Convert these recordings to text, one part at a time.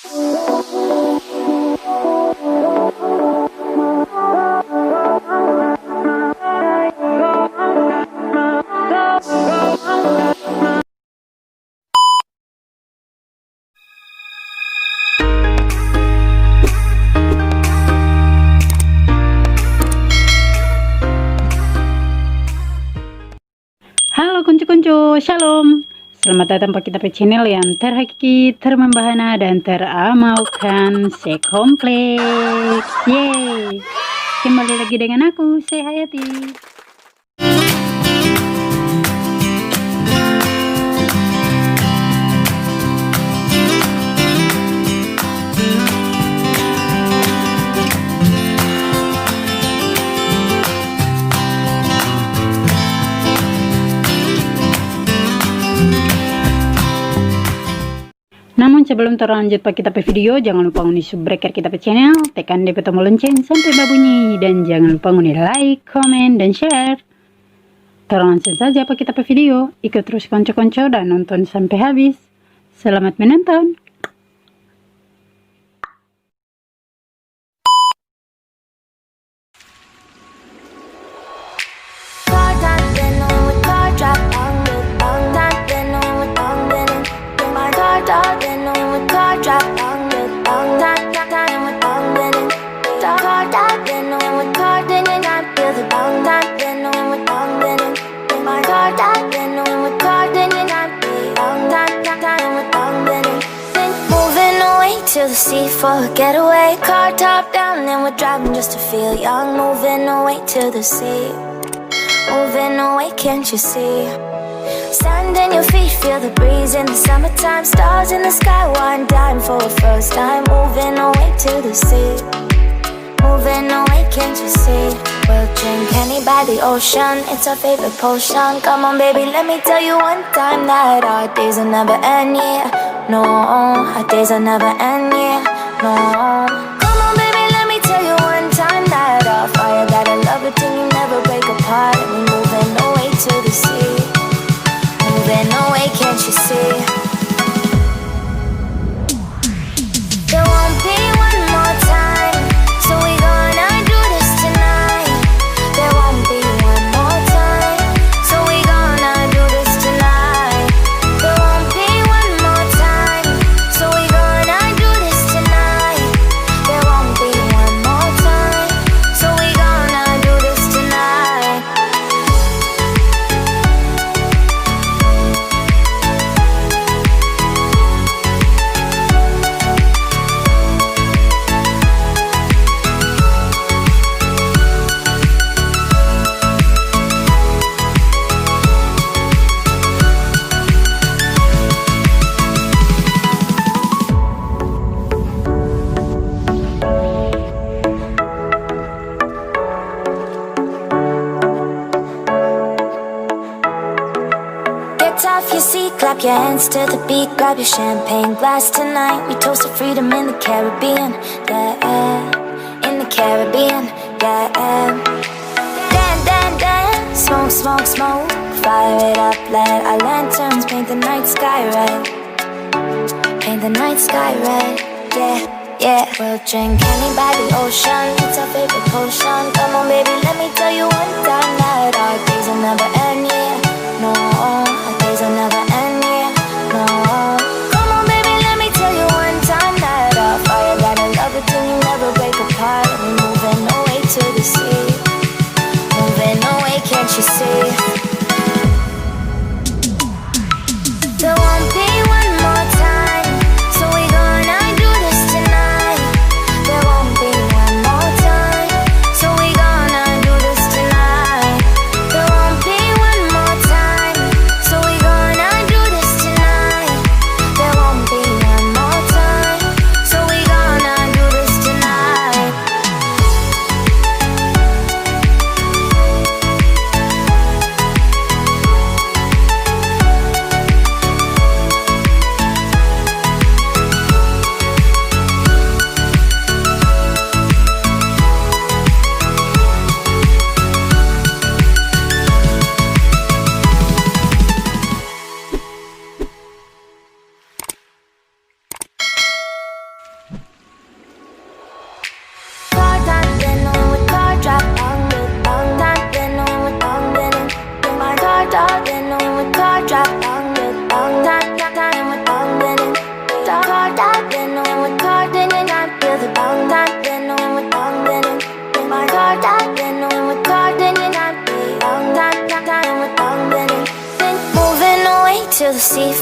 Halo kuncu-kuncu, shalom. Selamat datang ke kita channel yang terhakiki, termembahana, dan teramalkan sekompleks. Yeay, kembali lagi dengan aku, saya Hayati. Namun sebelum terlanjut kita video, jangan lupa undi subscribe kita channel, tekan di tombol lonceng sampai berbunyi, dan jangan lupa undi like, komen, dan share. Terlangsung saja kita video, ikut terus konco-konco dan nonton sampai habis. Selamat menonton. To the sea for a getaway, car top down and we're driving just to feel young. Moving away to the sea, moving away, can't you see? Sand in your feet, feel the breeze in the summertime. Stars in the sky, one dime for a first time. Moving away to the sea, moving away, can't you see? We'll drink honey by the ocean, it's our favorite potion. Come on baby, let me tell you one time that our days will never end, yeah. No, our days will never end, yeah. No. Come on baby, let me tell you one time that our fire got a love it till you never break apart. And we're moving away to the sea, moving away, can't you see? There won't be one more time, so we gonna do this tonight. There won't be one more time, so we gonna do this tonight. There won't be one more time, so we gonna do this tonight. There won't be one more time, so we gonna do this tonight. Get off your seat, clap your hands to the beat. Grab your champagne glass tonight. We toast to freedom in the Caribbean, yeah. In the Caribbean, yeah. Dance, dance, dance, smoke, smoke, smoke. Fire it up, let our lanterns paint the night sky red. Paint the night sky red, yeah, yeah. We'll drink honey by the ocean, it's our favorite potion. Come on baby, let me tell you one time that our days will never end, yeah. No, our days will never end, yeah. No. Come on baby, let me tell you one time that our fire got a love it till you never break apart. And we're moving away to the sea, moving away, can't you see? There won't be one more time, so we gonna do this tonight. There won't be one more time, so we gonna do this tonight. There won't be one more time, so we gonna do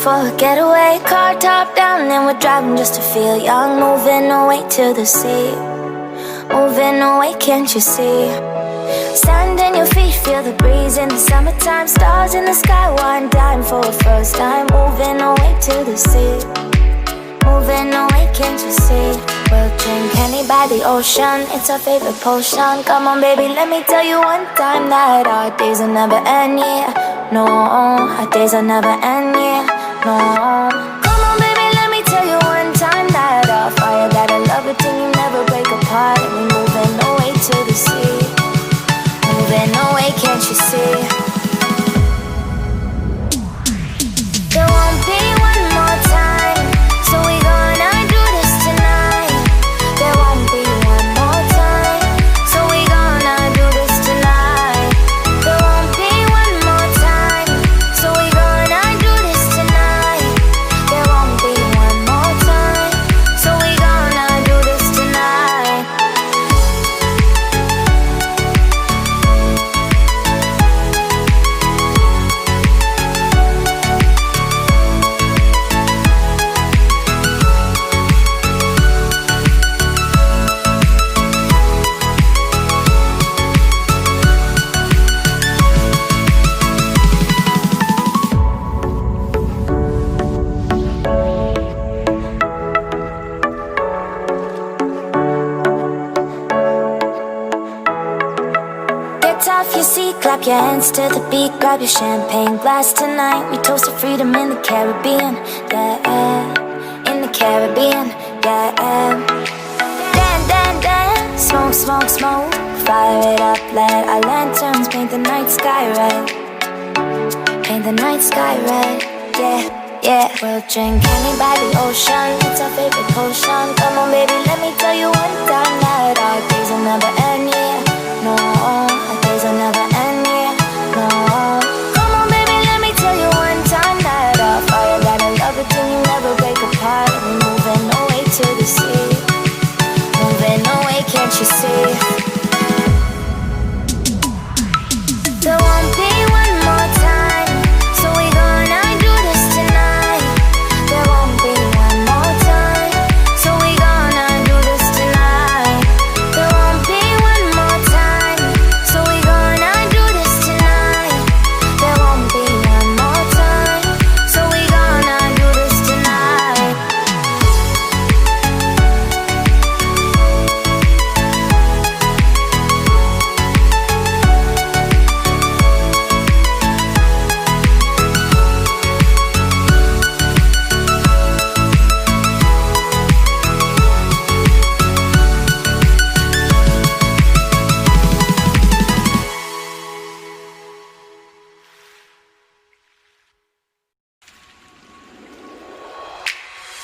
for a getaway. Car top down and we're driving just to feel young. Moving away to the sea, moving away, can't you see? Stand on your feet, feel the breeze in the summertime. Stars in the sky, one dime for a first time. Moving away to the sea, moving away, can't you see? We'll drink honey by the ocean, it's our favorite potion. Come on baby, let me tell you one time that our days will never end, yeah. No, our days will never end, yeah. No. Come on baby, let me tell you one time that our fire got a love it till you never break apart. And we're moving away to the sea, moving away, can't you see? There won't be one more time, so we gonna do this tonight. There won't be one more time, so we gonna do this tonight. There won't be one more time, so we gonna do this tonight. There won't be one more time, so we gonna do this tonight. Get off your seat, clap your hands to the beat. Grab your champagne glass tonight. We toast to freedom in the Caribbean, yeah. In the Caribbean, yeah. Dan, dan, dan, smoke, smoke, smoke. Fire it up, let our lanterns paint the night sky red. Paint the night sky red, yeah, yeah. We'll drink honey by the ocean, it's our favorite potion. Come on baby, let me tell you one time that our days will never end, yeah. No, our days will never end, yeah. No. Come on baby, let me tell you one time that our fire got a love it till you never break apart. And we're moving away to the sea, moving away, can't you see? There won't be one more time, so we gonna do this tonight. There won't be one more time, so we gonna do this tonight. There won't be one more time, so we gonna do this tonight. There won't be one more time, so we gonna do this tonight.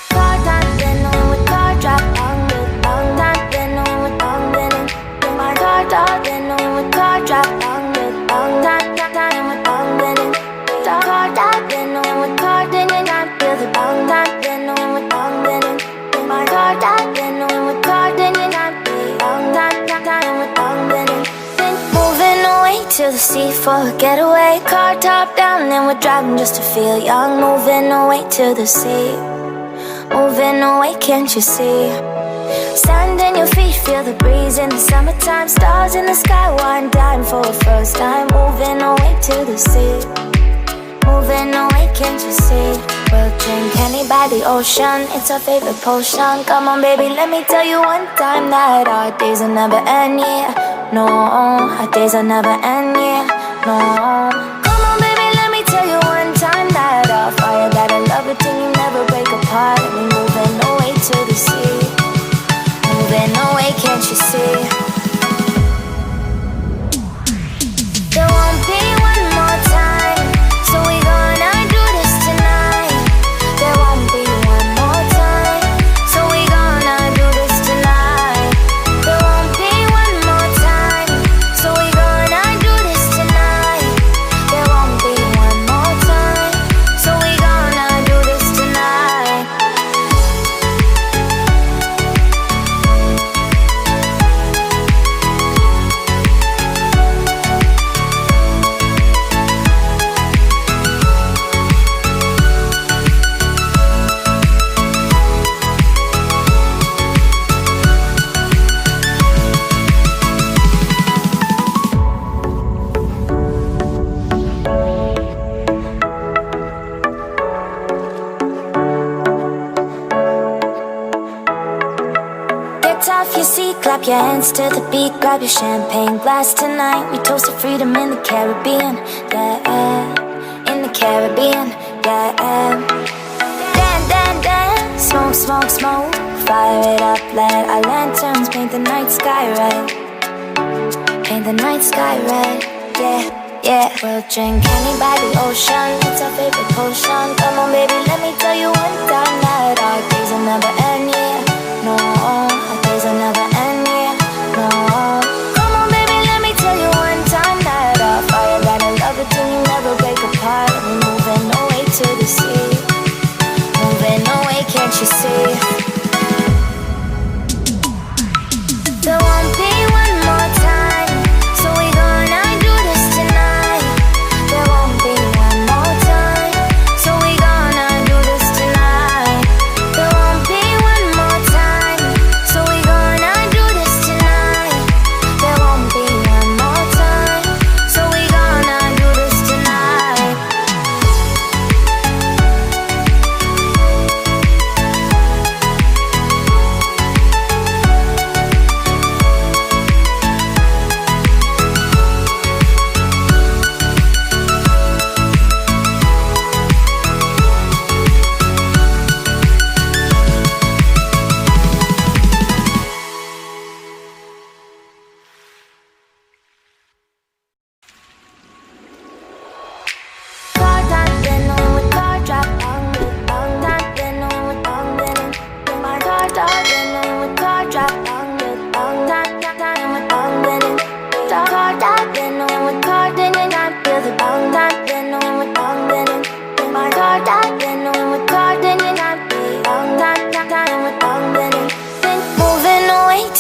Car top, then with car drop, bang, bang, bang, then with bang, then my car top, then with car drop, bang, bang, bang, bang, with bang, then car top, then with car, then I feel the bang, bang, then with bang, then my car top, then with car, then I feel bang, bang, bang, with bang, then moving away to the sea for a getaway. Car top down and we're driving just to feel young. Moving away to the sea, moving away, can't you see? Stand on your feet, feel the breeze in the summertime. Stars in the sky, one dime for a first time. Moving away to the sea, moving away, can't you see? We'll drink honey by the ocean, it's our favorite potion. Come on baby, let me tell you one time that our days will never end, yeah. No, our days will never end, yeah. No. Come on baby, let me tell you one time that our fire got a love it till you never break apart. And we're moving away to the sea, moving away, can't you see? There won't be one more time, so we gonna do this tonight. There won't be one more time, so we gonna do this tonight. There won't be one more time, so we gonna do this tonight. There won't be one more time, so we gonna do this tonight. off your seat, clap your hands to the beat, grab your champagne glass tonight. We toast to freedom in the Caribbean, yeah, in the Caribbean, yeah. Dance, smoke, smoke, smoke, fire it up, let our lanterns paint the night sky red, paint the night sky red, yeah. Yeah, we'll drink honey by the ocean. It's our favorite potion. Come on, baby, let me tell you one time that our days will never end, yeah. No, our days will never end, yeah. No. Come on, baby, let me tell you one time that our fire gotta love it till you never break apart. We're moving away to the sea, moving away, can't you see? There won't be one more time, so we gonna do this tonight. There won't be one more time, so we gonna do this tonight. There won't be one more time, so we gonna do this tonight. There won't be one more time, so we gonna do this tonight.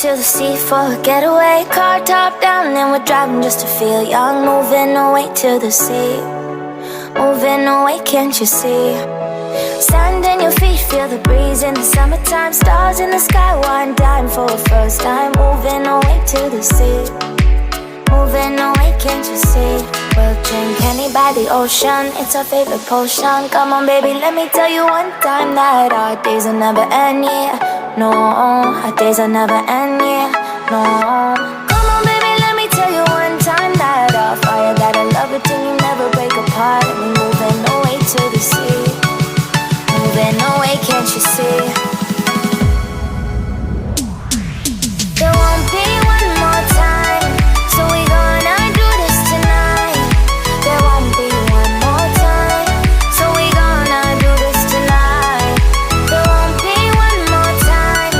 To the sea for a getaway, car top down and we're driving just to feel young. Moving away to the sea, moving away, can't you see? Sand in your feet, feel the breeze in the summertime. Stars in the sky, one dime for a first time. Moving away to the sea, moving away, can't you see? We'll drink honey by the ocean, it's our favorite potion. Come on, baby, let me tell you one time that our days will never end, yeah. No, our days will never end, yeah. No. Come on, baby, let me tell you one time that our fire gotta love it till you never break apart. And we're moving away to the sea, moving away, can't you see? There won't be one more time, so we gonna do this tonight. There won't be one more time, so we gonna do this tonight. There won't be one more time,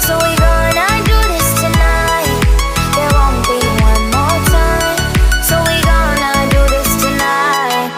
so we gonna do this tonight. There won't be one more time, so we gonna do this tonight.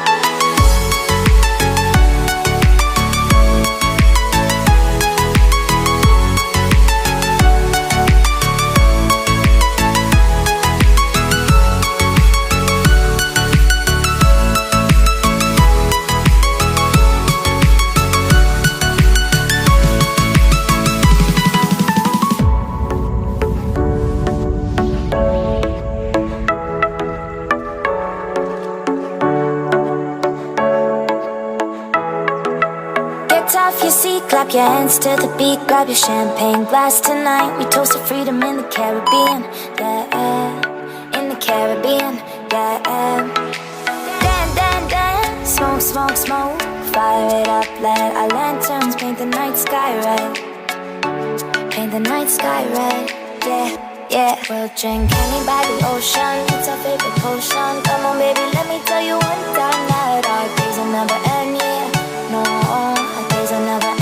Get off your seat, clap your hands to the beat, grab your champagne glass tonight. We toast to freedom in the Caribbean, yeah, in the Caribbean, yeah. Dance, smoke, smoke, smoke, fire it up, let our lanterns paint the night sky red, paint the night sky red, yeah. Yeah, we'll drink honey by the ocean, it's our favorite potion. Come on, baby, let me tell you one time that our days will never end, yeah. No, our days will never